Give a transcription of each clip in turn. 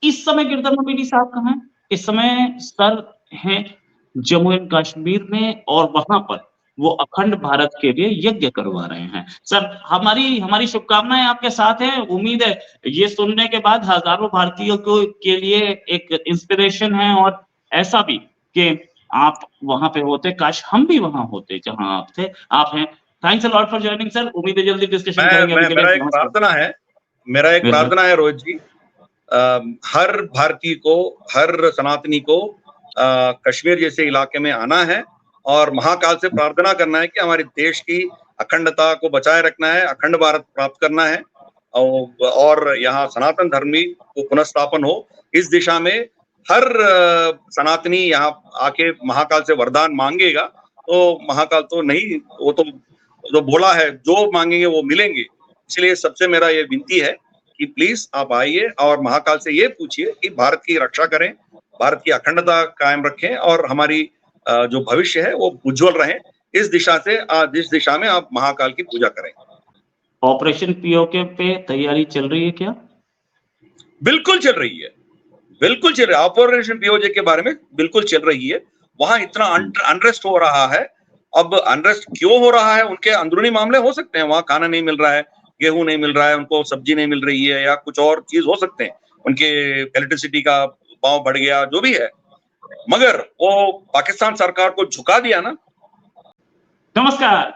इस समय गिरधर नबीडी साहब कहाँ हैं? इस समय सर हैं जम्मू एंड कश्मीर में और वहाँ पर वो अखंड भारत के लिए यज्ञ करवा रहे हैं। सर हमारी हमारी शुभकामनाएँ आपके साथ हैं। उम्मीद है ये सुनने के बाद हज़ारों भारतीयों को के लिए एक इंस्पिरेशन है और ऐसा भी कि आप वहाँ पे होते, काश हम भी वहाँ होते जहाँ आप थे, आप हैं। Thanks a lot for joining sir. उम्मीद है जल्दी डिस्कशन करेंगे। अभी मैं के लिए मेरा एक नमस्कार। प्रार्थना है, मेरा एक बिल्कुल। प्रार्थना है रोहित जी। हर भारतीय को, हर सनातनी को कश्मीर जैसे इलाके में आना है और महाकाल से प्रार्थना करना है कि हमारे देश की अखंडता को बचाए रखना है, अखंड भारत प्राप्त करना है और यहाँ सनातन धर्मी को पुनर्स्थापन हो। इस दिशा में हर सनातनी यहाँ आके महाकाल से वरदान मांगेगा तो महाकाल तो नहीं, वो तो जो बोला है जो मांगेंगे वो मिलेंगे। इसलिए सबसे मेरा ये विनती है कि प्लीज आप आइए और महाकाल से ये पूछिए कि भारत की रक्षा करें, भारत की अखंडता कायम रखें और हमारी जो भविष्य है वो उज्जवल रहे। इस दिशा से जिस दिशा में आप महाकाल की पूजा करें। ऑपरेशन पीओके पे तैयारी चल रही है क्या? बिल्कुल चल रही है, बिल्कुल चल रही है। ऑपरेशन पीओजे के बारे में बिल्कुल चल रही है। वहां इतना अनरेस्ट हो रहा है। अब अनरेस्ट क्यों हो रहा है? उनके अंदरूनी मामले हो सकते हैं, वहां खाना नहीं मिल रहा है, गेहूं नहीं मिल रहा है, उनको सब्जी नहीं मिल रही है या कुछ और चीज हो सकते हैं, उनके इलेक्ट्रिसिटी का भाव बढ़ गया, जो भी है। मगर वो पाकिस्तान सरकार को झुका दिया ना। नमस्कार।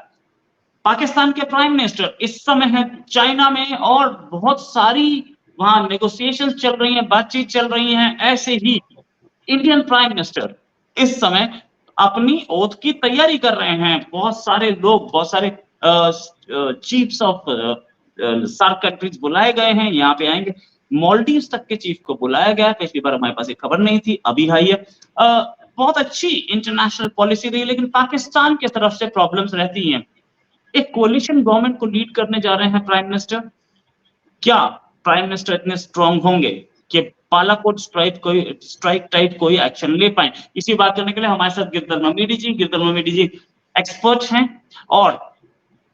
पाकिस्तान के प्राइम मिनिस्टर इस समय है चाइना में और बहुत सारी वहां नेगोशिएशंस चल रही हैं, बातचीत चल रही हैं। ऐसे ही इंडियन प्राइम मिनिस्टर इस समय अपनी ओथ की तैयारी कर रहे हैं। बहुत सारे लोग, बहुत सारे चीफ्स ऑफ सार्क कंट्रीज बुलाए गए हैं, यहाँ पे आएंगे। मालदीव्स तक के चीफ को बुलाया गया। पिछली बार हमारे पास एक खबर नहीं थी, अभी आई है। बहुत अच्छी इंटरनेशनल पॉलिसी रही, लेकिन पाकिस्तान की तरफ से प्रॉब्लम्स रहती हैं। एक कोalition गवर्नमेंट को लीड करने जा रहे हैं प्राइम मिनिस्टर। क्या प्राइम मिनिस्टर इतने स्ट्रांग होंगे कि बालाकोट स्ट्राइक टाइप कोई एक्शन ले पाए? इसी बात करने के लिए हमारे साथ गिरधर ममीडी जी एक्सपर्ट हैं और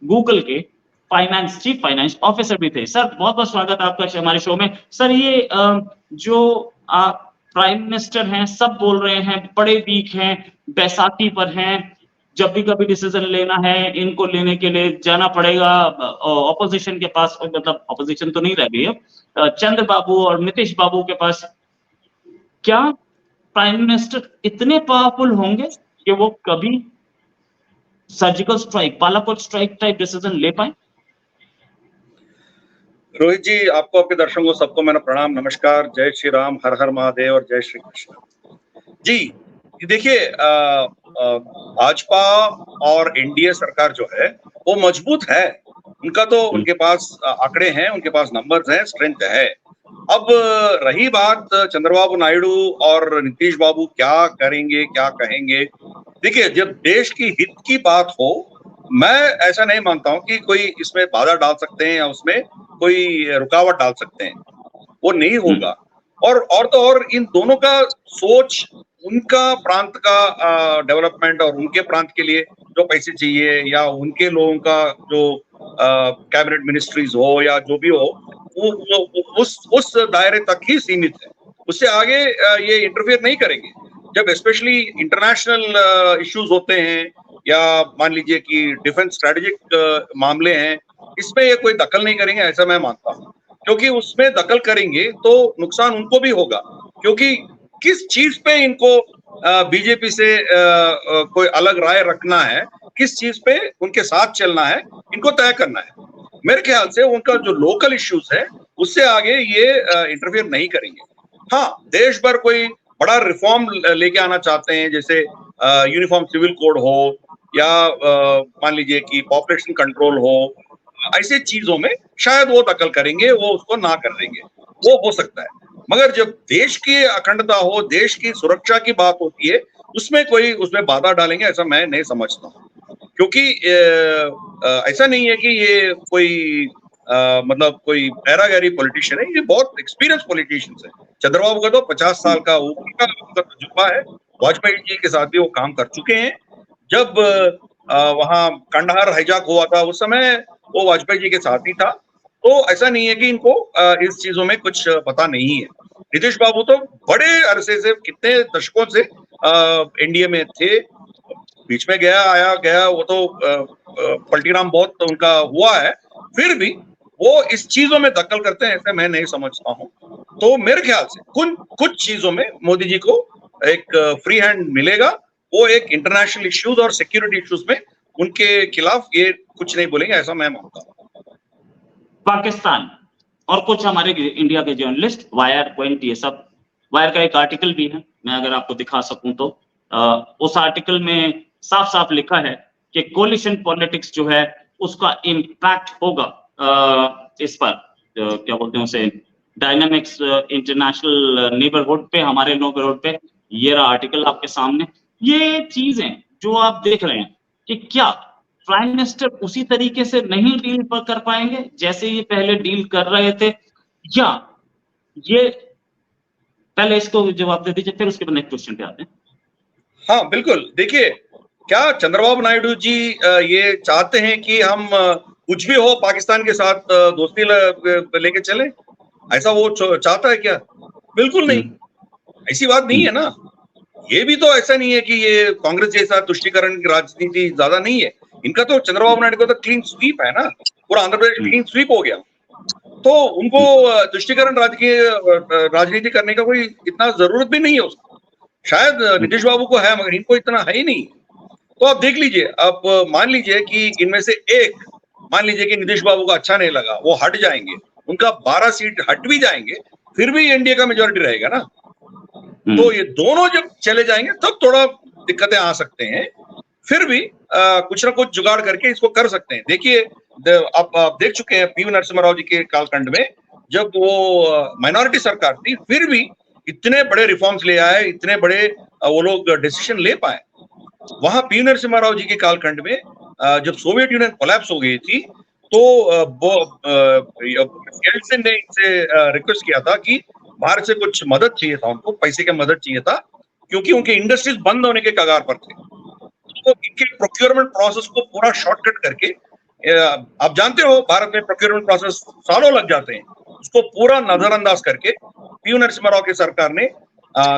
गूगल के चीफ फाइनेंस ऑफिसर भी थे। सर बहुत बहुत स्वागत आपका हमारे शो में। सर ये जो प्राइम मिनिस्टर हैं, सब बोल रहे हैं बड़े वीक हैं, बैसाखी पर हैं, जब भी कभी डिसीजन लेना है इनको लेने के लिए जाना पड़ेगा ऑपोजिशन के पास। मतलब ऑपोजिशन तो नहीं रह गई अब, चंद्रबाबू और नीतीश बाबू के पास। क्या प्राइम मिनिस्टर इतने पावरफुल होंगे कि वो कभी surgical strike, Balakot strike type decision ले पाए? रोहित जी, आपको, आपके दर्शकों सबको मेरा प्रणाम, नमस्कार, जय श्री राम, हर हर महादेव और जय श्री कृष्ण जी। देखिए, भाजपा और एनडीए सरकार जो है वो मजबूत है। उनका तो उनके पास आंकड़े हैं, उनके पास नंबर्स हैं, स्ट्रेंथ है। अब रही बात चंद्रबाबू नायडू और नीतीश बाबू क्या करेंगे, क्या कहेंगे। देखिए, जब देश की हित की बात हो, मैं ऐसा नहीं मानता हूं कि कोई इसमें बाधा डाल सकते हैं या उसमें कोई रुकावट डाल सकते हैं, वो नहीं होगा। और तो और इन दोनों का सोच, उनका प्रांत का डेवलपमेंट और उनके प्रांत के लिए जो पैसे चाहिए या उनके लोगों का जो कैबिनेट मिनिस्ट्रीज हो या जो भी हो, वो उस दायरे तक ही सीमित है। उससे आगे ये इंटरफेयर नहीं करेंगे। जब स्पेशली इंटरनेशनल इश्यूज होते हैं या मान लीजिए कि डिफेंस स्ट्रेटेजिक मामले हैं, इसमें ये कोई दखल नहीं करेंगे, ऐसा मैं मानता हूँ। क्योंकि उसमें दखल करेंगे तो नुकसान उनको भी होगा, क्योंकि किस चीज पे इनको बीजेपी से कोई अलग राय रखना है, किस चीज पे उनके साथ चलना है, इनको तय करना है। मेरे ख्याल से उनका जो लोकल इश्यूज है उससे आगे ये इंटरफेयर नहीं करेंगे। हाँ, देश भर कोई बड़ा रिफॉर्म लेके आना चाहते हैं, जैसे यूनिफॉर्म सिविल कोड हो या मान लीजिए कि पॉपुलेशन कंट्रोल हो, ऐसे चीजों में शायद वो दखल करेंगे, वो उसको ना कर देंगे, वो हो सकता है। मगर जब देश की अखंडता हो, देश की सुरक्षा की बात होती है, उसमें बाधा डालेंगे, ऐसा मैं नहीं समझता हूँ। क्योंकि ऐसा नहीं है कि ये कोई मतलब कोई पैरागैरी पॉलिटिशियन है, ये बहुत एक्सपीरियंस पॉलिटिशियंस है। चंद्रबाबू का तो 50 साल का ऊपर का तजुर्बा है। वाजपेयी जी के साथ भी वो काम कर चुके हैं। जब वहां कंडहार हाईजैक हुआ था उस समय वो वाजपेयी जी के साथ ही था। तो ऐसा नहीं है कि इनको इस चीजों में कुछ पता नहीं है। नीतीश बाबू तो बड़े अरसे से, कितने दशकों से एनडीए में थे, बीच में गया आया गया, वो तो पलटीराम बहुत उनका हुआ है, फिर भी वो इस चीजों में दखल करते हैं, ऐसे मैं नहीं समझता हूँ। तो मेरे ख्याल से कुछ चीजों में मोदी जी को एक फ्री हैंड मिलेगा, वो एक इंटरनेशनल इश्यूज और सिक्योरिटी इश्यूज में उनके खिलाफ ये कुछ नहीं बोलेंगे, ऐसा मैं मानता हूँ। पाकिस्तान और कुछ हमारे इंडिया के जर्नलिस्ट, वायर, क्विंट, ये सब, वायर का एक आर्टिकल भी है, मैं अगर आपको दिखा सकूं तो उस आर्टिकल में साफ साफ लिखा है कि कोलिशन पॉलिटिक्स जो है उसका इम्पैक्ट होगा इस पर, क्या बोलते हैं उसे, डायनामिक्स इंटरनेशनल नेबरहुड पे, हमारे नेबरहुड पे। ये रहा आर्टिकल आपके सामने। ये चीजें जो आप देख रहे हैं कि क्या प्राइम मिनिस्टर उसी तरीके से नहीं डील पर कर पाएंगे जैसे ये पहले डील कर रहे थे, या ये, पहले इसको जवाब दे दीजिए, फिर उसके बाद नेक्स्ट क्वेश्चन पे आते हैं। हाँ बिल्कुल, देखिए, क्या चंद्रबाबू नायडू जी ये चाहते हैं कि हम कुछ भी हो पाकिस्तान के साथ दोस्ती लेके चले? ऐसा वो चाहता है क्या? बिल्कुल नहीं, ऐसी बात नहीं है ना। ये भी तो ऐसा नहीं है कि ये कांग्रेस जैसा तुष्टीकरण की राजनीति ज्यादा नहीं है। इनका तो चंद्रबाबू नायडू का तो क्लीन स्वीप है ना, पूरा आंध्र प्रदेश क्लीन स्वीप हो गया। तो उनको तुष्टीकरण राजनीति करने का कोई इतना जरूरत भी नहीं है उसको। शायद नीतीश बाबू को है, मगर इनको इतना है ही नहीं। तो आप देख लीजिए, आप मान लीजिए कि इनमें से एक, मान लीजिए कि नीतीश बाबू को अच्छा नहीं लगा, वो हट जाएंगे, उनका 12 सीट हट भी जाएंगे, फिर भी एनडीए का मेजोरिटी रहेगा ना। तो ये दोनों जब चले जाएंगे तब थोड़ा दिक्कतें आ सकते हैं, फिर भी कुछ ना कुछ जुगाड़ करके इसको कर सकते हैं। देखिए, आप देख चुके हैं पीवी नरसिम्हा राव जी के कालखंड में, जब वो माइनॉरिटी सरकार थी, फिर भी इतने बड़े रिफॉर्म्स ले आए, इतने बड़े वो लोग डिसीजन ले पाए। वहां पीवी नरसिम्हा राव जी के कालखंड में जब सोवियत यूनियन कोलैप्स हो गई थी, तो येल्त्सिन ने इनसे रिक्वेस्ट किया था कि बाहर से कुछ मदद चाहिए था, उनको पैसे की मदद चाहिए था, क्योंकि उनके इंडस्ट्रीज बंद होने के कगार पर थे। तो इनके प्रोक्योरमेंट प्रोसेस को पूरा शॉर्टकट करके, आप जानते हो भारत में प्रोक्योरमेंट प्रोसेस सालों लग जाते हैं, उसको पूरा नजरअंदाज करके पीवी नरसिम्हा राव की सरकार ने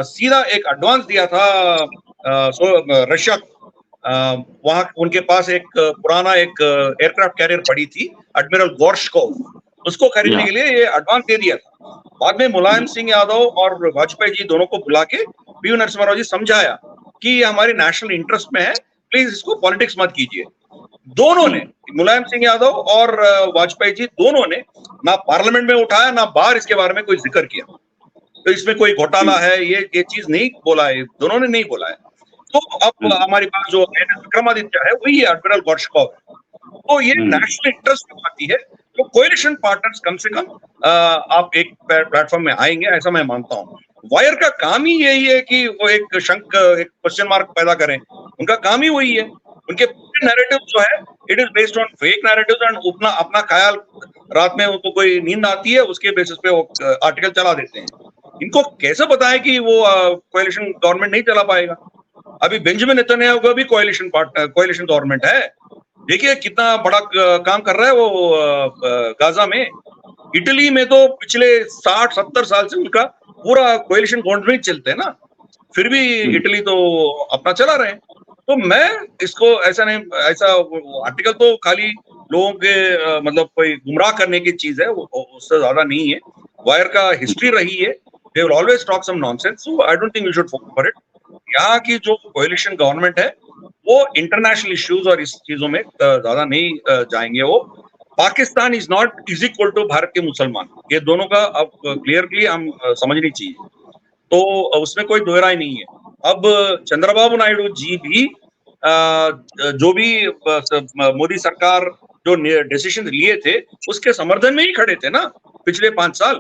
सीधा एक एडवांस दिया था रशिया। वहां उनके पास एक पुराना एक एयरक्राफ्ट कैरियर पड़ी थी, एडमिरल गोर्शकोव, उसको खरीदने के लिए ये एडवांस दे दिया था। बाद में मुलायम सिंह यादव और वाजपेयी जी दोनों को बुला के पीवी नरसिम्हा राव जी समझाया कि ये हमारी नेशनल इंटरेस्ट में है, प्लीज इसको पॉलिटिक्स मत कीजिए। दोनों ने, मुलायम सिंह यादव और वाजपेयी जी दोनों ने ना पार्लियामेंट में उठाया, ना बाहर इसके बारे में कोई जिक्र किया। तो इसमें कोई घोटाला है, ये चीज नहीं बोला है, दोनों ने नहीं बोला है। तो अब हमारे पास जो विक्रमादित्य है वही एडमिरल गोर्शकोव है। तो ये नेशनल इंटरेस्ट में आती है, तो कोएलिशन पार्टनर्स कम से कम आप एक प्लेटफॉर्म में आएंगे, ऐसा मैं मानता हूँ। वायर का काम ही यही है कि वो एक क्वेश्चन मार्क पैदा करें, उनका काम ही वही है। उनके पूरे नैरेटिव जो है, it is based on fake narratives, and अपना ख्याल, रात में उनको कोई नींद आती है उसके बेसिस पे वो आर्टिकल चला देते हैं। इनको कैसे बताएं कि वो कोएलिशन गवर्नमेंट नहीं चला पाएगा? अभी बेंजामिन नेतन्याहू का भी कोएलिशन गवर्नमेंट है। देखिए कितना बड़ा काम कर रहा है वो गाजा में। इटली में तो पिछले 60-70 साल से उनका पूरा कोएलिशन गवर्नमेंट चलते हैं ना, फिर भी इटली तो अपना चला रहे हैं। तो मैं इसको ऐसा नहीं, ऐसा आर्टिकल तो खाली लोगों के मतलब कोई गुमराह करने की चीज है, उससे ज्यादा नहीं है। वायर का हिस्ट्री रही है, they will always talk some nonsense, so I don't think we should focus for it. यहाँ की जो कोएलिशन गवर्नमेंट है वो इंटरनेशनल इश्यूज और इस चीजों में ज्यादा नहीं जाएंगे। वो Pakistan is not is equal to Bharat के मुसलमान, ये दोनों का अब क्लियरली हम समझनी चाहिए, तो उसमें कोई दो राय नहीं है। अब चंद्रबाबू नायडू जी भी जो भी मोदी सरकार जो डिसीजन लिए थे उसके समर्थन में ही खड़े थे ना पिछले 5 साल।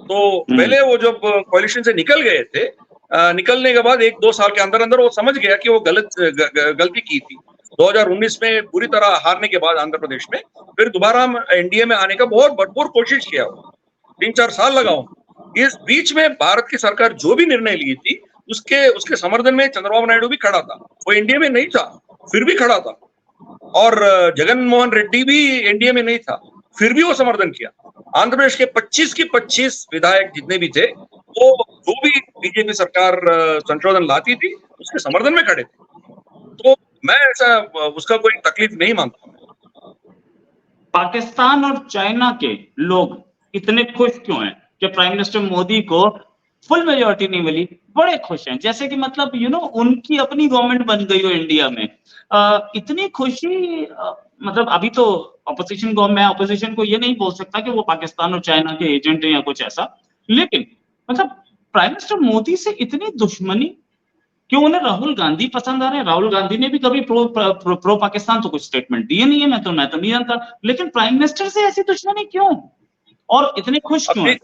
तो पहले वो जब कोalition से निकल गए थे, निकलने के बाद 1-2 साल के अंदर अंदर वो समझ गया कि वो गलती की थी। 2019 में पूरी तरह हारने के बाद आंध्र प्रदेश में फिर दोबारा एनडीए में आने का बहुत भरपूर कोशिश किया, 3-4 साल लगा। इस बीच में भारत की सरकार जो भी निर्णय ली थी उसके समर्थन में चंद्रबाबू नायडू भी खड़ा था। वो एनडीए में नहीं था, फिर भी खड़ा था। और जगन मोहन रेड्डी भी एनडीए में नहीं था, फिर भी वो समर्थन किया। आंध्र प्रदेश के 25 विधायक जितने भी थे जो भी बीजेपी सरकार संशोधन लाती थी उसके समर्थन में खड़े थे। तो मैं ऐसा उसका कोई तकलीफ नहीं मानता। पाकिस्तान और चाइना के लोग इतने खुश क्यों हैं कि प्राइम मिनिस्टर मोदी को फुल मेजॉरिटी नहीं मिली? बड़े खुश हैं, जैसे कि मतलब उनकी अपनी गवर्नमेंट बन गई हो इंडिया में। इतनी खुशी मतलब अभी तो मैं ऑपोजिशन को ये नहीं बोल सकता कि वो पाकिस्तान और चाइना के एजेंट हैं या कुछ ऐसा, लेकिन मतलब प्राइम मिनिस्टर मोदी से इतनी दुश्मनी क्यों? उन्हें राहुल गांधी पसंद आ रहे हैं। राहुल गांधी ने भी कभी प्रो पाकिस्तान तो कुछ स्टेटमेंट दिए नहीं है, मैं तो नहीं जानता, लेकिन प्राइम मिनिस्टर से ऐसी दुश्मनी क्यों और इतने खुश क्यों हैं?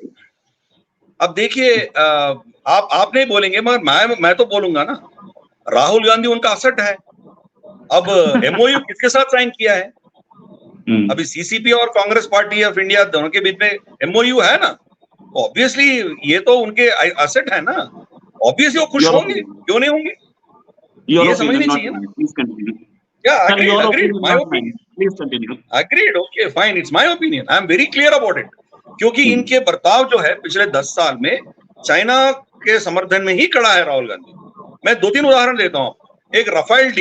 अब देखिए, आप नहीं बोलेंगे मगर मैं तो बोलूंगा ना, राहुल गांधी उनका असट है। अब एमओयू किसके साथ साइन किया है? अभी सीसीपी और कांग्रेस पार्टी ऑफ इंडिया दोनों के बीच में एमओयू है ना, ऑब्वियसली ये तो उनके असेट है ना, ऑब्वियसली वो खुश होंगे, क्यों नहीं होंगे? ये समझनी चाहिए ना। Yeah, agreed. My opinion. Please continue. Agreed. Okay, fine. It's my opinion. I am very clear about it. क्योंकि इनके बर्ताव जो है पिछले 10 साल में चाइना के समर्थन में ही खड़ा है राहुल गांधी। मैं 2-3 उदाहरण देता हूँ। एक Rafale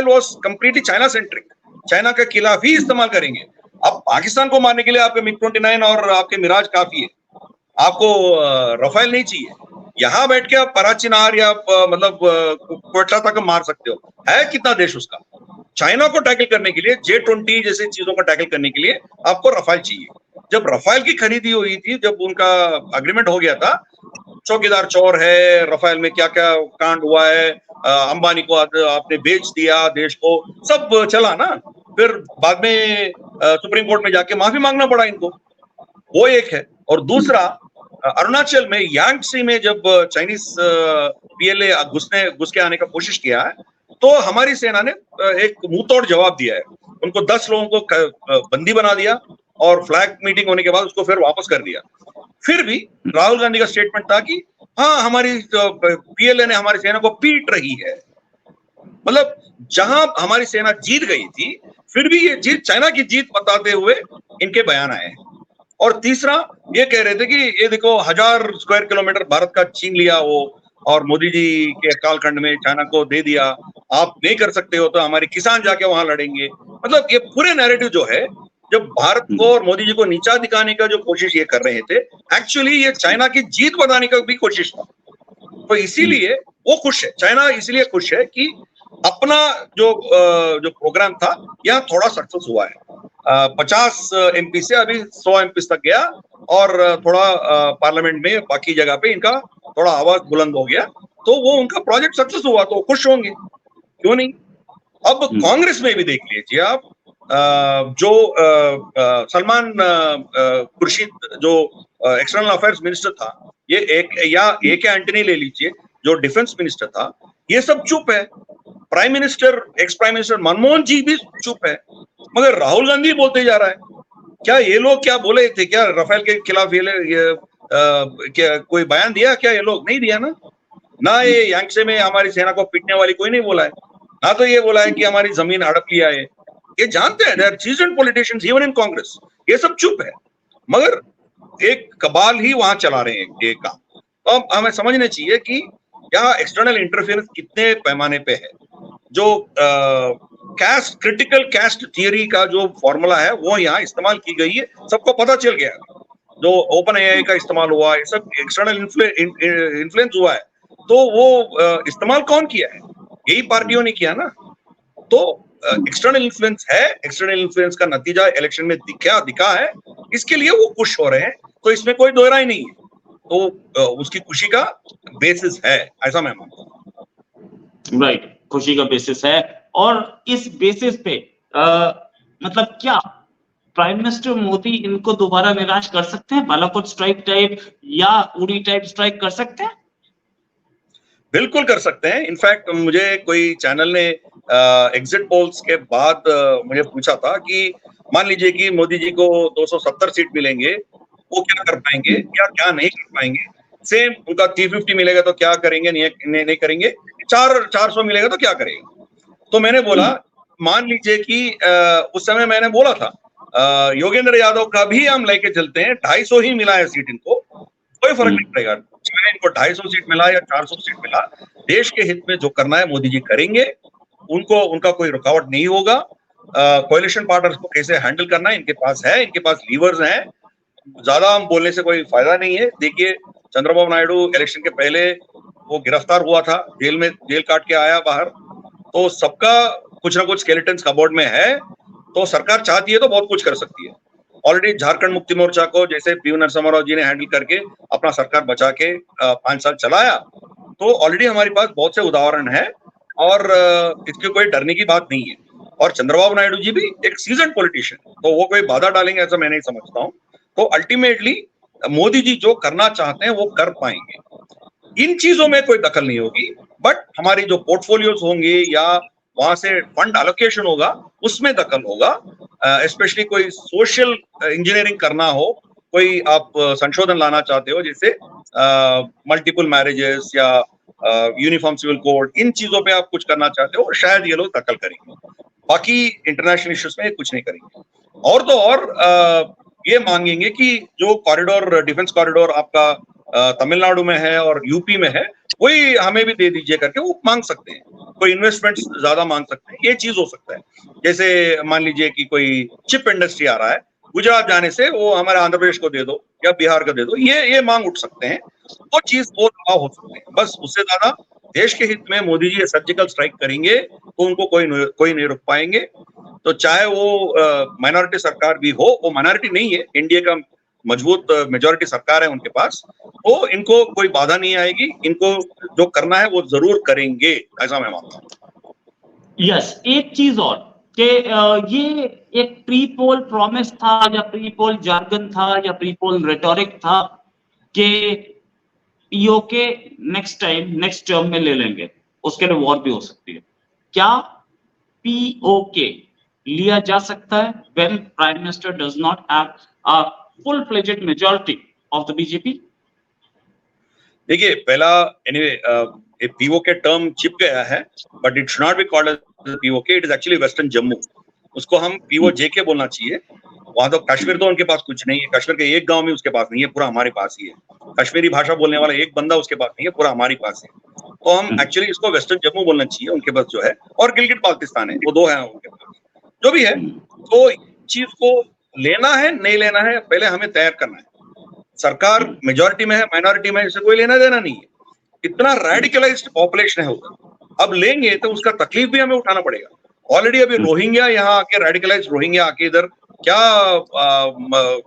was completely China centric, China के खिलाफ ही इस्तेमाल करेंगे। अब पाकिस्तान को मारने के लिए आपके मिग-29 और आपके मिराज काफी है, आपको रफाल नहीं चाहिए। यहाँ बैठ के आप पराचीनार या मतलब कोयटा तक मार सकते हो। है कितना देश उसका? चाइना को टैकल करने के लिए, J-20 जैसे चीजों को टैकल करने के लिए आपको रफाल चाहिए। जब रफाल की खरीदी हुई थी, जब उनका अग्रीमेंट हो गया था, चौकीदार चोर है, रफाल में क्या क्या कांड हुआ है, अंबानी को आपने बेच दिया देश को, सब चला ना। फिर बाद में सुप्रीम कोर्ट में जाके माफी मांगना पड़ा इनको, वो एक है। और दूसरा, अरुणाचल में यांगसी में जब चाइनीज पीएलए घुस के आने का कोशिश किया है, तो हमारी सेना ने एक मुंहतोड़ जवाब दिया है। उनको 10 लोगों को बंदी बना दिया और फ्लैग मीटिंग होने के बाद उसको फिर वापस कर दिया। फिर भी राहुल गांधी का स्टेटमेंट था कि हाँ, हमारी पीएलए ने हमारी सेना को पीट रही है। मतलब जहां हमारी सेना जीत गई थी, फिर भी ये जीत चाइना की जीत बताते हुए इनके बयान आए हैं। और तीसरा, ये कह रहे थे कि ये देखो 1000 स्क्वायर किलोमीटर भारत का छीन लिया वो, और मोदी जी के कालखंड में चाइना को दे दिया, आप नहीं कर सकते हो तो हमारे किसान जाके वहां लड़ेंगे। मतलब ये पूरे नैरेटिव जो है, जब भारत को और मोदी जी को नीचा दिखाने का जो कोशिश ये कर रहे थे, एक्चुअली ये चाइना की जीत बताने का भी कोशिश था। तो इसीलिए वो खुश है, चाइना इसलिए खुश है कि अपना जो प्रोग्राम था यहाँ थोड़ा सक्सेस हुआ है। 50 एमपी से अभी 100 एमपी तक गया, और थोड़ा पार्लियामेंट में बाकी जगह पे इनका थोड़ा आवाज बुलंद हो गया, तो वो उनका प्रोजेक्ट सक्सेस हुआ, तो खुश होंगे, क्यों नहीं? अब कांग्रेस में भी देख लीजिए आप, जो सलमान खुर्शीद जो एक्सटर्नल अफेयर्स मिनिस्टर था, ये एक एंटनी ले लीजिए जो डिफेंस मिनिस्टर था, ये सब चुप है। Prime minister, ex prime minister Manmohan ji भी चुप है, मगर राहुल गांधी बोलते जा रहा है। क्या ये लोग क्या बोले थे? क्या राफेल के खिलाफ ये क्या कोई बयान दिया? क्या ये लोग नहीं दिया ना ये यांगसे में हमारी सेना को पीटने वाली कोई नहीं बोला है, ना तो ये बोला है कि हमारी जमीन हड़प लिया है। ये जानते हैं, they are seasoned politicians even in Congress, ये सब चुप है, मगर एक कबाल ही वहां चला रहे हैं ये काम। तो अब हमें समझना चाहिए कि यहाँ एक्सटर्नल इंटरफेरेंस कितने पैमाने पे है। जो क्रिटिकल कास्ट थियरी का जो फॉर्मूला है वो यहाँ इस्तेमाल की गई है, सबको पता चल गया। जो ओपन एआई का इस्तेमाल हुआ, ये सब एक्सटर्नल इन्फ्लुएंस हुआ है, तो वो इस्तेमाल कौन किया है? यही पार्टियों ने किया ना। तो एक्सटर्नल इन्फ्लुएंस है, एक्सटर्नल इन्फ्लुएंस का नतीजा इलेक्शन में दिखा है, इसके लिए वो खुश हो रहे हैं, तो इसमें कोई दो राय नहीं है। तो उसकी खुशी का बेसिस है, ऐसा मैं मानता हूँ। राइट, खुशी का बेसिस है। और इस बेसिस पे मतलब क्या प्राइम मिनिस्टर मोदी इनको दोबारा निराश कर सकते हैं? बालाकोट स्ट्राइक टाइप या उड़ी टाइप स्ट्राइक कर सकते हैं? बिल्कुल कर सकते हैं। इनफैक्ट मुझे कोई चैनल ने एग्जिट पोल्स के बाद मुझे पूछा था कि मान लीजिए कि मोदी जी को 270 सीट मिलेंगे, वो क्या कर पाएंगे या क्या नहीं कर पाएंगे। सेम उनका 350 मिलेगा तो क्या करेंगे, नहीं करेंगे, 400 मिलेगा तो क्या करेंगे। तो मैंने बोला, मान लीजिए कि उस समय मैंने बोला था योगेंद्र यादव का भी हम लेके चलते हैं, 250 ही मिला है सीट इनको, कोई फर्क नहीं पड़ेगा, चाहे इनको 250 सीट मिला या 400 सीट मिला, देश के हित में जो करना है मोदी जी करेंगे, उनको उनका कोई रुकावट नहीं होगा। कोalition पार्टनर्स को कैसे हैंडल करना है इनके पास है, इनके पास लीवर्स हैं, ज्यादा हम बोलने से कोई फायदा नहीं है। देखिए चंद्रबाबू नायडू इलेक्शन के पहले वो गिरफ्तार हुआ था, जेल काट के आया बाहर, तो सबका कुछ ना कुछ स्केलेटन्स कबोर्ड में है, तो सरकार चाहती है तो बहुत कुछ कर सकती है। ऑलरेडी झारखंड मुक्ति मोर्चा को जैसे पी नरसिम्हा राव जी ने हैंडल करके अपना सरकार बचा के 5 साल चलाया, तो ऑलरेडी हमारे पास बहुत से उदाहरण है और इसकी कोई डरने की बात नहीं है। और चंद्रबाबू नायडू जी भी एक सीजन पॉलिटिशियन, तो वो कोई बाधा डालेंगे ऐसा मैं नहीं समझता हूँ। तो अल्टीमेटली मोदी जी जो करना चाहते हैं वो कर पाएंगे, इन चीजों में कोई दखल नहीं होगी। बट हमारी जो पोर्टफोलियोज होंगे या वहां से फंड एलोकेशन होगा उसमें दखल होगा। स्पेशली कोई सोशल इंजीनियरिंग करना हो, कोई आप संशोधन लाना चाहते हो जैसे मल्टीपल मैरिजेस या यूनिफॉर्म सिविल कोड, इन चीजों पे आप कुछ करना चाहते हो, शायद ये लोग दखल करेंगे। बाकी इंटरनेशनल इश्यूज में कुछ नहीं करेंगे। और तो और ये मांगेंगे कि जो कॉरिडोर, डिफेंस कॉरिडोर आपका तमिलनाडु में है और यूपी में है, वही हमें भी दे दीजिए करके वो मांग सकते हैं। कोई इन्वेस्टमेंट्स ज्यादा मांग सकते हैं, ये चीज हो सकता है। जैसे मान लीजिए कि कोई चिप इंडस्ट्री आ रहा है, गुजरात जाने से वो हमारे आंध्र प्रदेश को दे दो या बिहार को दे दो, ये मांग उठ सकते हैं, वो चीज वो दबाव हो सकते हैं। बस उससे ज्यादा देश के हित में मोदी जी सर्जिकल स्ट्राइक करेंगे तो उनको कोई नहीं रोक पाएंगे। तो चाहे वो माइनॉरिटी सरकार भी हो, वो माइनॉरिटी नहीं है, इंडिया का मजबूत मेजॉरिटी सरकार है उनके पास, तो इनको कोई बाधा नहीं आएगी, इनको जो करना है वो जरूर करेंगे, ऐसा मैं मानता हूँ। यस, एक चीज और कि ये एक प्री पोल प्रॉमिस था या प्री पोल जार्गन था या प्री पोल रेटोरिक था कि पीओके नेक्स्ट टर्म में ले लेंगे, उसके लिए वॉर भी हो सकती है। क्या पीओके लिया जा सकता है when Prime Minister does not have a full-fledged majority of the BJP? देखिए पहला एनीवे पीओके टर्म चिप गया है, but it should not be called as POK, it is actually western Jammu, उसको हम पीओजेके बोलना चाहिए। वहां तो कश्मीर तो उनके पास कुछ नहीं है, कश्मीर के एक गांव में उसके पास नहीं है, पूरा हमारे पास ही है। कश्मीरी भाषा बोलने वाला एक बंदा उसके पास नहीं है, पूरा हमारे पास है। तो हम एक्चुअली इसको वेस्टर्न जम्मू बोलना चाहिए उनके पास जो है, और गिलगिट बाल्टिस्तान है, वो दो है उनके पास जो भी है। तो चीज को लेना है नहीं लेना है पहले हमें तैयार करना है। सरकार मेजॉरिटी में है, माइनॉरिटी में, इससे कोई लेना देना नहीं है। इतना रेडिकलाइज्ड पॉपुलेशन है उधर, अब लेंगे तो उसका तकलीफ भी हमें उठाना पड़ेगा। ऑलरेडी अभी रोहिंग्या यहाँ आके, रेडिकलाइज्ड रोहिंग्या आके इधर क्या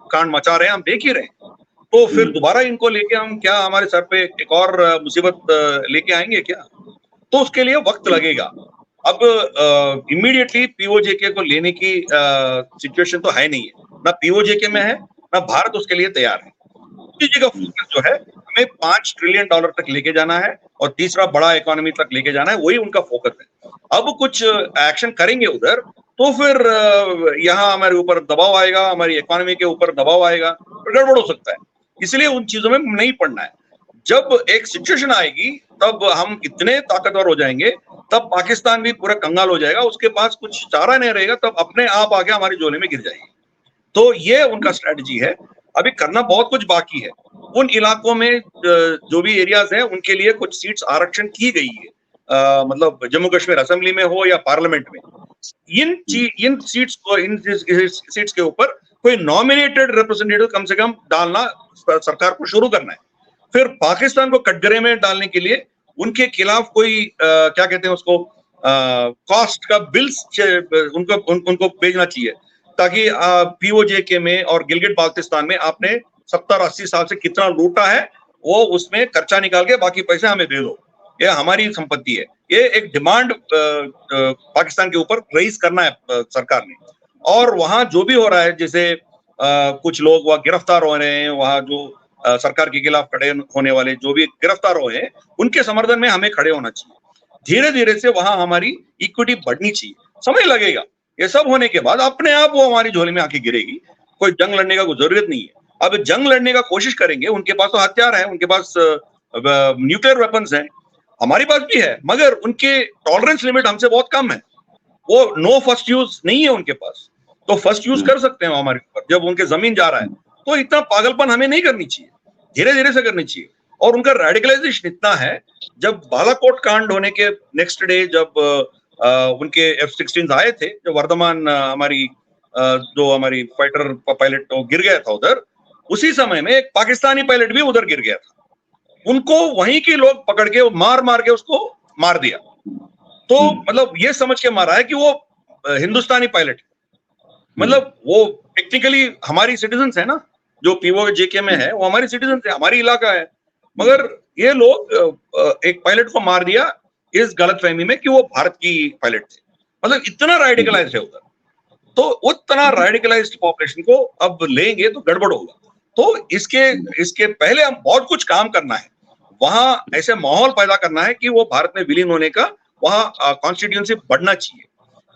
कांड मचा रहे हैं हम देख ही रहे हैं। तो फिर दोबारा इनको लेके हम क्या हमारे सर पे एक और मुसीबत लेके आएंगे क्या? तो उसके लिए वक्त लगेगा। अब इमीडिएटली पीओजेके को लेने की सिचुएशन तो है नहीं है, ना पीओजेके में है ना भारत उसके लिए तैयार है। मोदी जी का फोकस जो है हमें $5 ट्रिलियन तक लेके जाना है और तीसरा बड़ा इकोनॉमी तक लेके जाना है, वही उनका फोकस है। अब कुछ एक्शन करेंगे उधर तो फिर यहाँ हमारे ऊपर दबाव आएगा, हमारी इकोनॉमी के ऊपर दबाव आएगा, तो गड़बड़ हो सकता है। इसलिए उन चीजों में नहीं पड़ना है। जब एक सिचुएशन आएगी तब हम इतने ताकतवर हो जाएंगे, तब पाकिस्तान भी पूरा कंगाल हो जाएगा, उसके पास कुछ चारा नहीं रहेगा, तब अपने आप आके हमारी झोले में गिर जाएगी। तो ये उनका स्ट्रेटजी है। अभी करना बहुत कुछ बाकी है। उन इलाकों में जो भी एरियाज हैं उनके लिए कुछ सीट्स आरक्षण की गई है, मतलब जम्मू कश्मीर असेंबली में हो या पार्लियामेंट में। इन सीट्स के ऊपर कोई नॉमिनेटेड रिप्रेजेंटेटिव कम से कम डालना सरकार को शुरू करना है। फिर पाकिस्तान को कटघरे में डालने के लिए उनके खिलाफ कोई क्या कहते हैं उसको, कॉस्ट का बिल्स उनको भेजना चाहिए, ताकि पीओजेके में और गिलगिट बाल्टिस्तान में आपने 70-80 साल से कितना लूटा है वो उसमें खर्चा निकाल के बाकी पैसे हमें दे दो, ये हमारी संपत्ति है। ये एक डिमांड पाकिस्तान के ऊपर रेज करना है सरकार ने। और वहां जो भी हो रहा है, जैसे कुछ लोग वहां गिरफ्तार हो रहे हैं, वहां जो सरकार के खिलाफ खड़े होने वाले जो भी गिरफ्तार हुए हैं, उनके समर्थन में हमें खड़े होना चाहिए। धीरे धीरे से वहां हमारी इक्विटी बढ़नी चाहिए, समय लगेगा। ये सब होने के बाद अपने आप वो हमारी झोली में आके गिरेगी। कोई जंग लड़ने का कोई जरूरत नहीं है। अब जंग लड़ने का कोशिश करेंगे, उनके पास तो हथियार है, उनके पास न्यूक्लियर वेपन्स हैं, हमारे पास भी है, मगर उनके टॉलरेंस लिमिट हमसे बहुत कम है। वो नो फर्स्ट यूज नहीं है उनके पास, तो फर्स्ट यूज कर सकते हैं हमारे ऊपर जब उनके जमीन जा रहा है। तो इतना पागलपन हमें नहीं करनी चाहिए। धीरे धीरे से करनी चाहिए। और उनका रेडिकलाइजेशन इतना है, जब बालाकोट कांड होने के नेक्स्ट डे जब उनके F-16 आए थे, जो वर्धमान जो हमारी फाइटर पायलट गिर गया था उधर, उसी समय में एक पाकिस्तानी पायलट भी उधर गिर गया था। उनको वहीं के लोग पकड़ के मार मार के उसको मार दिया। तो मतलब ये समझ के मारा है कि वो हिंदुस्तानी पायलट है। मतलब वो टेक्निकली हमारी सिटीजन्स है ना, जो POJK में है वो हमारी सिटीजन्स है, हमारी इलाका है, मगर ये लोग एक पायलट को मार दिया इस गलतफहमी में कि वो भारत की पायलट थे। मतलब इतना रेडिकलाइज्ड है उधर। तो उतना रेडिकलाइज्ड पॉपुलेशन को अब लेंगे तो गड़बड़ होगा। तो इसके पहले हम बहुत कुछ काम करना है, वहां ऐसे माहौल पैदा करना है कि वो भारत में विलीन होने का वहां कॉन्स्टिट्यूएंसी बढ़ना चाहिए।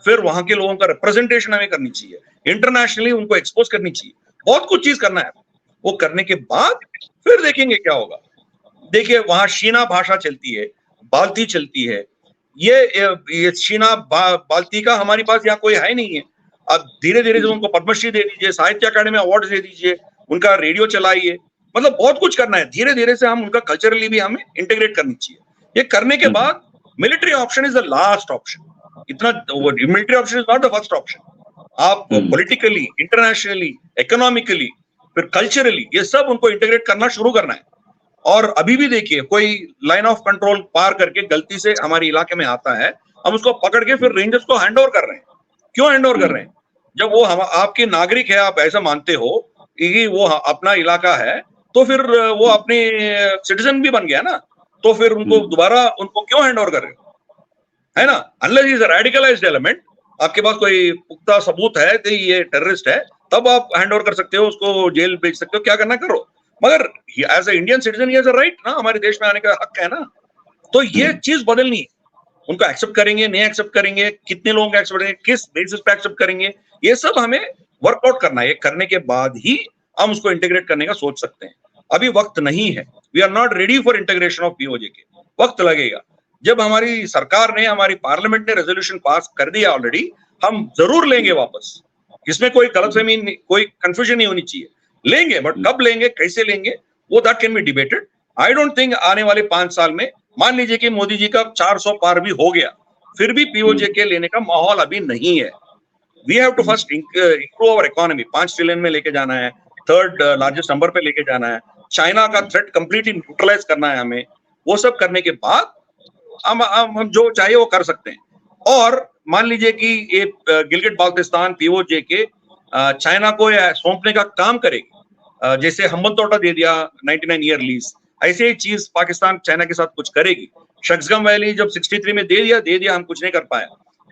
फिर वहां के लोगों का रिप्रेजेंटेशन हमें करनी चाहिए, इंटरनेशनली उनको एक्सपोज करनी चाहिए, बहुत कुछ चीज करना है। वो करने के बाद फिर देखेंगे क्या होगा। देखिए वहां शीना भाषा चलती है, बाल्ती चलती है। ये शीना बाल्ती का हमारे पास यहाँ कोई है नहीं है। अब धीरे धीरे से उनको पद्मश्री दे दीजिए, साहित्य अकादमी अवार्ड दे दीजिए, उनका रेडियो चलाइए, मतलब बहुत कुछ करना है। धीरे धीरे से हम उनका कल्चरली भी हमें इंटीग्रेट करनी चाहिए। ये करने के बाद military option is the last option. इतना military option is not the first option. आप पॉलिटिकली, इंटरनेशनली, इकोनॉमिकली, फिर कल्चरली ये सब उनको इंटीग्रेट करना शुरू करना है। और अभी भी देखिए कोई लाइन ऑफ कंट्रोल पार करके गलती से हमारे इलाके में आता है, हम उसको पकड़ के फिर रेंजर्स को हैंड ओवर कर रहे हैं। क्यों हैंड ओवर कर रहे हैं? जब वो आपके नागरिक है, आप ऐसा मानते हो कि वो अपना इलाका है, तो फिर वो अपने सिटीजन भी बन गया ना, तो फिर उनको दोबारा उनको क्यों हैंड ओवर कर रहे हो, है ना? Unless is a radicalised element, आपके पास कोई पुख्ता सबूत है कि ये टेररिस्ट है, तब आप हैंड ओवर कर सकते हो, उसको जेल भेज सकते हो, क्या करना करो। मगर एज ए इंडियन सिटीजन ये राइट ना, हमारे देश में आने का हक है ना। तो ये चीज बदलनी है। उनको एक्सेप्ट करेंगे, नहीं एक्सेप्ट करेंगे, कितने लोगों को एक्सेप्ट करेंगे, किस बेसिस पे एक्सेप्ट करेंगे, ये सब हमें वर्कआउट करना है। करने के बाद ही हम उसको इंटीग्रेट करने का सोच सकते हैं। अभी वक्त नहीं है। We are not ready for integration of POJK। वक्त लगेगा। जब हमारी सरकार ने, हमारी पार्लियामेंट ने रेजोल्यूशन पास कर दिया ऑलरेडी, हम जरूर लेंगे वापस। इसमें कोई गलतफहमी, कोई कंफ्यूजन नहीं होनी चाहिए। लेंगे, बट कब लेंगे, कैसे लेंगे, वो that can be debated. I don't think आने वाले 5 साल में, मान लीजिए कि मोदी जी का 400 पार भी हो गया, फिर भी POJK लेने का माहौल अभी नहीं है। We have to first improve our economy. 5 trillion में लेके जाना है, 3rd लार्जेस्ट नंबर पे लेके जाना है, चाइना का थ्रेट कंप्लीटली न्यूट्रलाइज करना है हमें। वो सब करने के बाद हम जो चाहिए वो कर सकते हैं। और मान लीजिए कि ये गिलगिट बाल्टिस्तान POJK चाइना को सौंपने का काम करेगी, जैसे हम्बनतोटा दे दिया 99 ईयर लीज, ऐसे ही चीज पाकिस्तान चाइना के साथ कुछ करेगी। शक्सगम वैली जब 63 में दे दिया, हम कुछ नहीं कर पाए।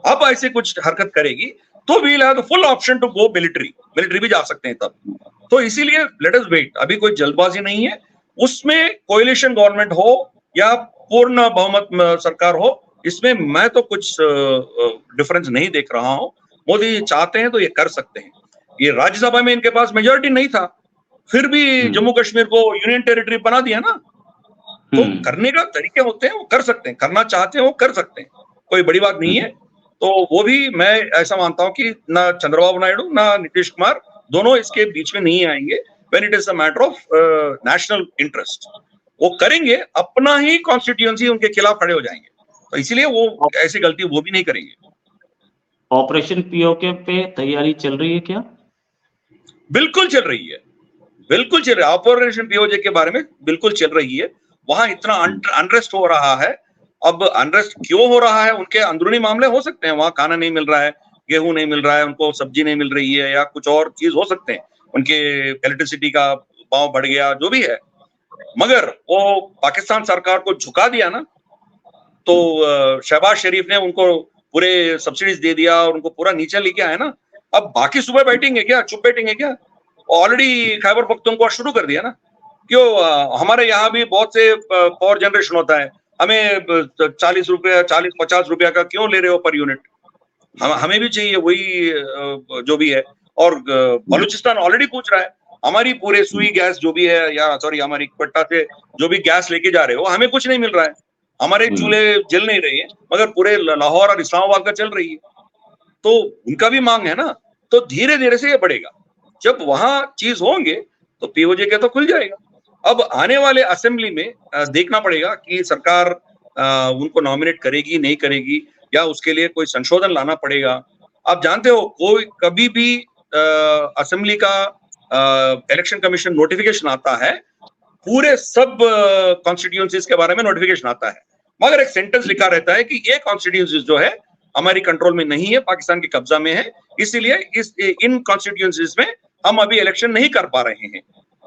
अब ऐसे कुछ हरकत करेगी तो we will have the full option to go military भी जा सकते हैं तब। तो इसीलिए लेट अस वेट। अभी कोई जल्दबाजी नहीं है। उसमें कोएलिशन गवर्नमेंट हो या पूर्ण बहुमत सरकार हो, इसमें मैं तो कुछ डिफरेंस नहीं देख रहा हूं। मोदी चाहते हैं तो ये कर सकते हैं। ये राज्यसभा में इनके पास मेजोरिटी नहीं था, फिर भी जम्मू कश्मीर को यूनियन टेरिटरी बना दिया ना। तो करने का तरीके होते हैं, वो कर सकते हैं। करना चाहते हैं वो कर सकते हैं, कोई बड़ी बात नहीं है। तो वो भी मैं ऐसा मानता हूं कि ना चंद्रबाबू नायडू ना नीतीश कुमार दोनों इसके बीच में नहीं आएंगे। When it is a matter of national interest, वो करेंगे, अपना ही कॉन्स्टिट्यूएंसी उनके खिलाफ खड़े हो जाएंगे। तो इसीलिए वो ऐसी गलती वो भी नहीं करेंगे। ऑपरेशन POK पे तैयारी चल रही है क्या? बिल्कुल चल रही है, बिल्कुल चल रही है। ऑपरेशन POJK के बारे में बिल्कुल चल रही है। वहां इतना अनरेस्ट हो रहा है। अब अनरेस्ट क्यों हो रहा है? उनके अंदरूनी मामले हो सकते हैं। वहां खाना नहीं मिल रहा है, गेहूं नहीं मिल रहा है, उनको सब्जी नहीं मिल रही है, या कुछ और चीज हो सकते हैं। उनके इलेक्ट्रिसिटी का भाव बढ़ गया, जो भी है। मगर वो पाकिस्तान सरकार को झुका दिया ना, तो शहबाज शरीफ ने उनको पूरे सब्सिडीज दे दिया और उनको पूरा नीचे लेके आया ना। अब बाकी सुबह बैठेंगे क्या, चुप बैठेंगे क्या? ऑलरेडी खैबर पख्तूनख्वा शुरू कर दिया ना। क्यों? हमारे यहाँ भी बहुत से पावर जनरेशन होता है, हमें 40 रुपया 40-50 रुपया का क्यों ले रहे हो पर यूनिट? हमें भी चाहिए वही जो भी है। और बलूचिस्तान ऑलरेडी पूछ रहा है, हमारी पूरे सुई गैस जो भी है, या सॉरी हमारी क्वेटा से जो भी गैस लेके जा रहे हो, हमें कुछ नहीं मिल रहा है। हमारे चूल्हे जल नहीं रहे हैं, मगर पूरे लाहौर और इस्लामाबाद का चल रही है। तो उनका भी मांग है ना। तो धीरे धीरे से ये बढ़ेगा। जब वहां चीज होंगे तो POJK तो खुल जाएगा। अब आने वाले असेंबली में देखना पड़ेगा कि सरकार उनको नॉमिनेट करेगी नहीं करेगी, या उसके लिए कोई संशोधन लाना पड़ेगा। आप जानते हो कोई कभी भी असेंबली का इलेक्शन कमीशन नोटिफिकेशन आता है, पूरे सब कॉन्स्टिट्यूएंसीज के बारे में नोटिफिकेशन आता है, मगर एक सेंटेंस लिखा रहता है कि ये कॉन्स्टिट्यूएंसीज जो है हमारी कंट्रोल में नहीं है, पाकिस्तान के कब्जा में है, इसीलिए इन कॉन्स्टिट्यूएंसीज में हम अभी इलेक्शन नहीं कर पा रहे हैं।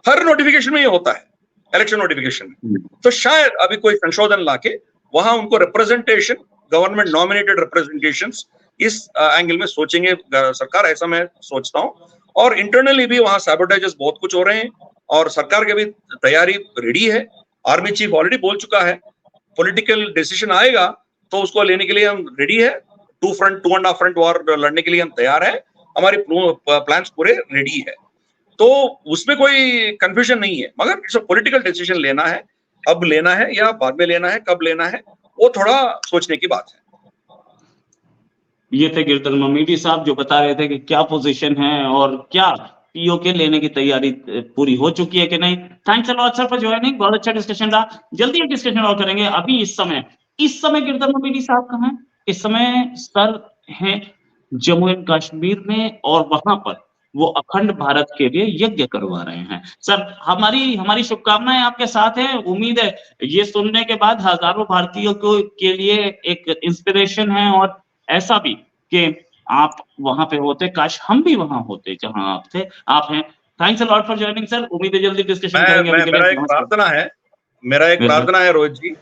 हर नोटिफिकेशन में ये होता है, इलेक्शन नोटिफिकेशन में। तो शायद अभी कोई संशोधन लाके वहां उनको रिप्रेजेंटेशन, गवर्नमेंट नॉमिनेटेड रिप्रेजेंटेशंस, इस एंगल में सोचेंगे सरकार, ऐसा मैं सोचता हूं। और इंटरनली भी वहां सैबोटेजेस बहुत कुछ हो रहे हैं और सरकार की भी तैयारी रेडी है। आर्मी चीफ ऑलरेडी बोल चुका है, पॉलिटिकल डिसीजन आएगा तो उसको लेने के लिए हम रेडी है। 2 एंड हाफ फ्रंट वॉर लड़ने के लिए हम तैयार है, हमारी प्लान्स पूरे रेडी है, तो उसमें कोई कंफ्यूजन नहीं है। मगर इट्स पॉलिटिकल डिसीजन लेना है, अब लेना है या बाद में लेना है, कब लेना है, वो थोड़ा सोचने की बात है। ये थे गिरधर ममीडी साहब जो बता रहे थे कि क्या पोजीशन है और क्या पीओके लेने की तैयारी पूरी हो चुकी है कि नहीं। Thanks a lot sir for joining, बहुत अच्छा डिस्कशन रहा। जल्दी एक डिस्कशन और करेंगे। अभी इस समय गिरधर ममीडी साहब कहाँ हैं? इस समय सर हैं जम्मू एंड कश्मीर में और वहां पर वो अखंड भारत के लिए यज्ञ करवा रहे हैं। सर हमारी शुभकामनाएं आपके साथ हैं। उम्मीद है ये सुनने के बाद हजारों भारतीयों को के लिए एक इंस्पिरेशन है और ऐसा भी कि आप वहां पे होते, काश हम भी वहां होते जहां आप थे, आप हैं। Thanks a lot for joining sir, उम्मीद है जल्दी डिस्कशन करेंगे। मेरा एक प्रार्थना है रोहित जी,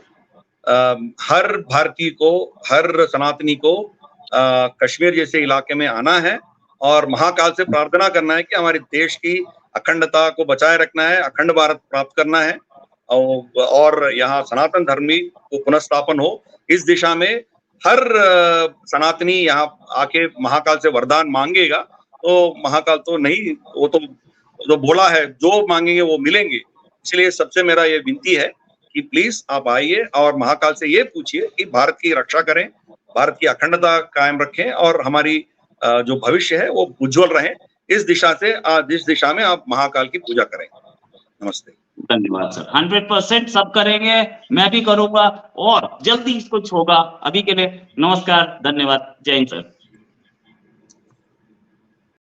हर भारतीय को, हर सनातनी को कश्मीर जैसे इलाके में आना है और महाकाल से प्रार्थना करना है कि हमारे देश की अखंडता को बचाए रखना है, अखंड भारत प्राप्त करना है और यहाँ सनातन धर्मी को पुनर्स्थापन हो। इस दिशा में हर सनातनी यहाँ आके महाकाल से वरदान मांगेगा तो महाकाल तो नहीं, वो तो बोला है जो मांगेंगे वो मिलेंगे। इसलिए सबसे मेरा ये विनती है कि प्लीज आप आइए और महाकाल से ये पूछिए कि भारत की रक्षा करें, भारत की अखंडता कायम रखें और हमारी जो भविष्य है वो उज्जवल रहे। इस दिशा में आप महाकाल की पूजा करें। नमस्ते। धन्यवाद सर। 100% सब करेंगे, मैं भी करूंगा और जल्दी कुछ होगा। अभी के लिए नमस्कार, धन्यवाद, जय हिंद सर।